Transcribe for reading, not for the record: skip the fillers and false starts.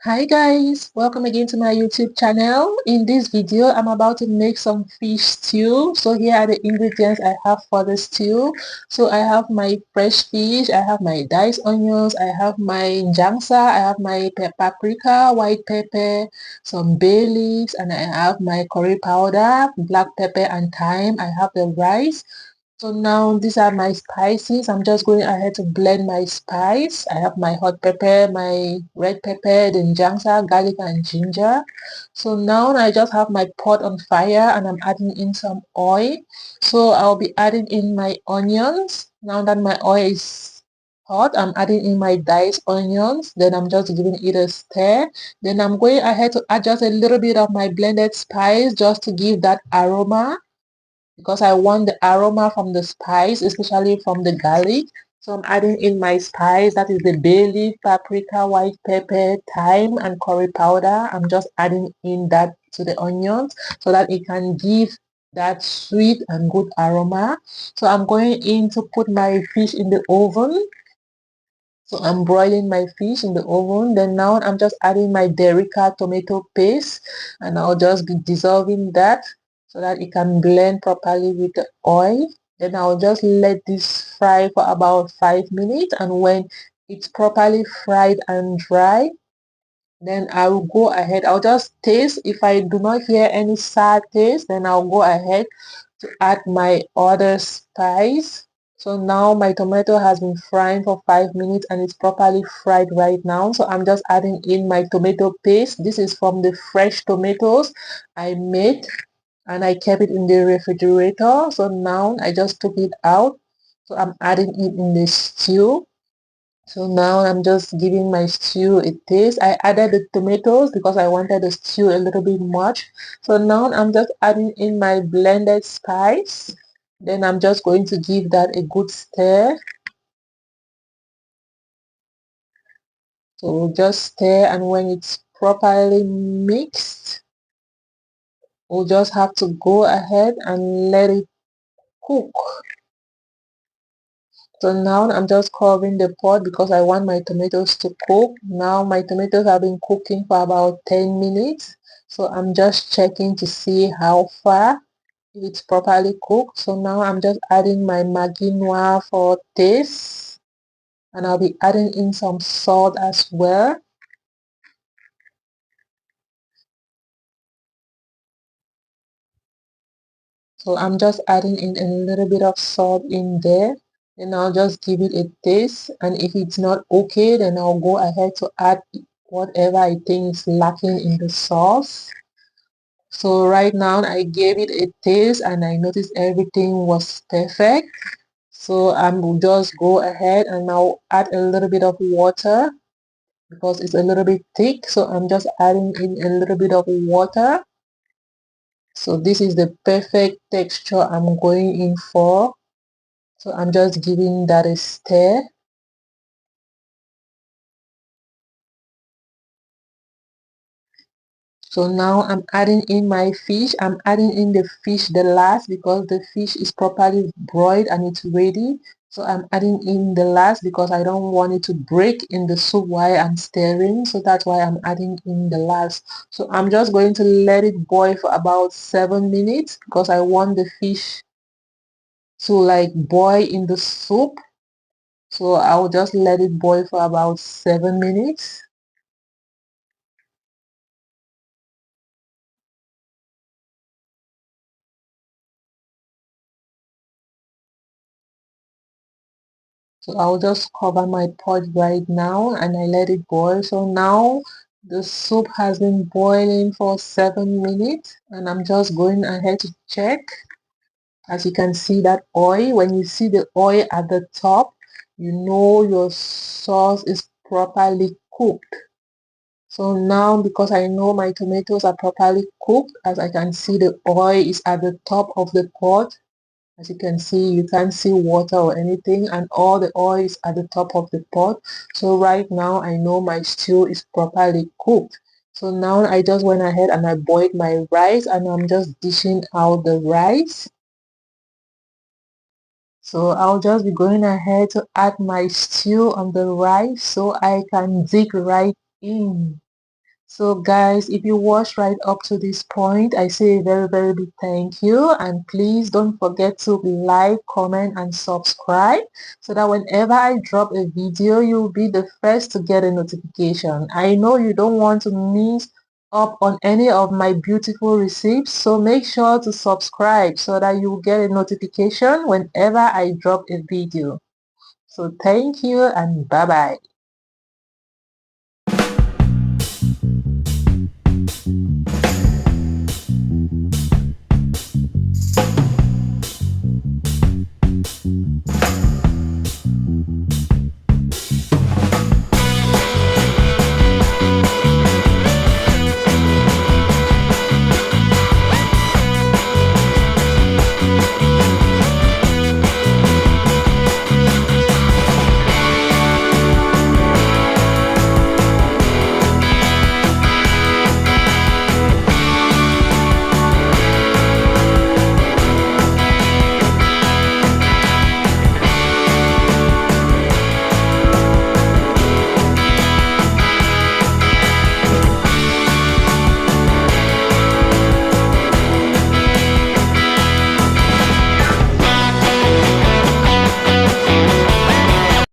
Hi guys, welcome again to my YouTube channel. In this video, I'm about to make some fish stew. So here are the ingredients I have for the stew. So I have my fresh fish, I have my diced onions, I have my njangsa, I have my paprika, white pepper, some bay leaves, and I have my curry powder, black pepper and thyme. I have the rice. So now these are my spices. I'm just going ahead to blend my spice. I have my hot pepper, my red pepper, the njangsa, garlic and ginger. So now I just have my pot on fire and I'm adding in some oil. So I'll be adding in my onions. Now that my oil is hot, I'm adding in my diced onions. Then I'm just giving it a stir. Then I'm going ahead to add just a little bit of my blended spice just to give that aroma because I want the aroma from the spice, especially from the garlic. So I'm adding in my spice, that is the bay leaf, paprika, white pepper, thyme, and curry powder. I'm just adding in that to the onions so that it can give that sweet and good aroma. So I'm going in to put my fish in the oven. So I'm broiling my fish in the oven. Then now I'm just adding my Derica tomato paste and I'll just be dissolving that so that it can blend properly with the oil. Then I'll just let this fry for about 5 minutes, and when it's properly fried and dry, then I will go ahead. I'll just taste. If I do not hear any sour taste, then I'll go ahead to add my other spice. So now my tomato has been frying for 5 minutes and it's properly fried right now. So I'm just adding in my tomato paste. This is from the fresh tomatoes I made and I kept it in the refrigerator. So now I just took it out. So I'm adding it in the stew. So now I'm just giving my stew a taste. I added the tomatoes because I wanted the stew a little bit much. So now I'm just adding in my blended spice. Then I'm just going to give that a good stir. So just stir, and when it's properly mixed, we'll just have to go ahead and let it cook. So now I'm just covering the pot because I want my tomatoes to cook. Now my tomatoes have been cooking for about 10 minutes. So I'm just checking to see how far it's properly cooked. So now I'm just adding my Maggi Noir for taste. And I'll be adding in some salt as well. So I'm just adding in a little bit of salt in there. And I'll just give it a taste. And if it's not okay, then I'll go ahead to add whatever I think is lacking in the sauce. So right now I gave it a taste and I noticed everything was perfect. So I'm just go ahead and now add a little bit of water because it's a little bit thick. So I'm just adding in a little bit of water. So this is the perfect texture I'm going in for. So I'm just giving that a stir. So now I'm adding in my fish. I'm adding in the fish the last because the fish is properly broiled and it's ready. So I'm adding in the last because I don't want it to break in the soup while I'm stirring. So that's why I'm adding in the last. So I'm just going to let it boil for about 7 minutes because I want the fish to like boil in the soup. So I'll just let it boil for about 7 minutes. So I'll just cover my pot right now and I let it boil. So now the soup has been boiling for 7 minutes and I'm just going ahead to check. As you can see that oil, when you see the oil at the top, you know your sauce is properly cooked. So now because I know my tomatoes are properly cooked, as I can see the oil is at the top of the pot. As you can see, you can't see water or anything, and all the oil is at the top of the pot. So right now I know my stew is properly cooked. So now I just went ahead and I boiled my rice and I'm just dishing out the rice. So I'll just be going ahead to add my stew on the rice so I can dig right in. So guys, if you watch right up to this point, I say a very big thank you, and please don't forget to like, comment and subscribe so that whenever I drop a video, you'll be the first to get a notification. I know you don't want to miss up on any of my beautiful recipes, so make sure to subscribe so that you'll get a notification whenever I drop a video. So thank you and bye bye.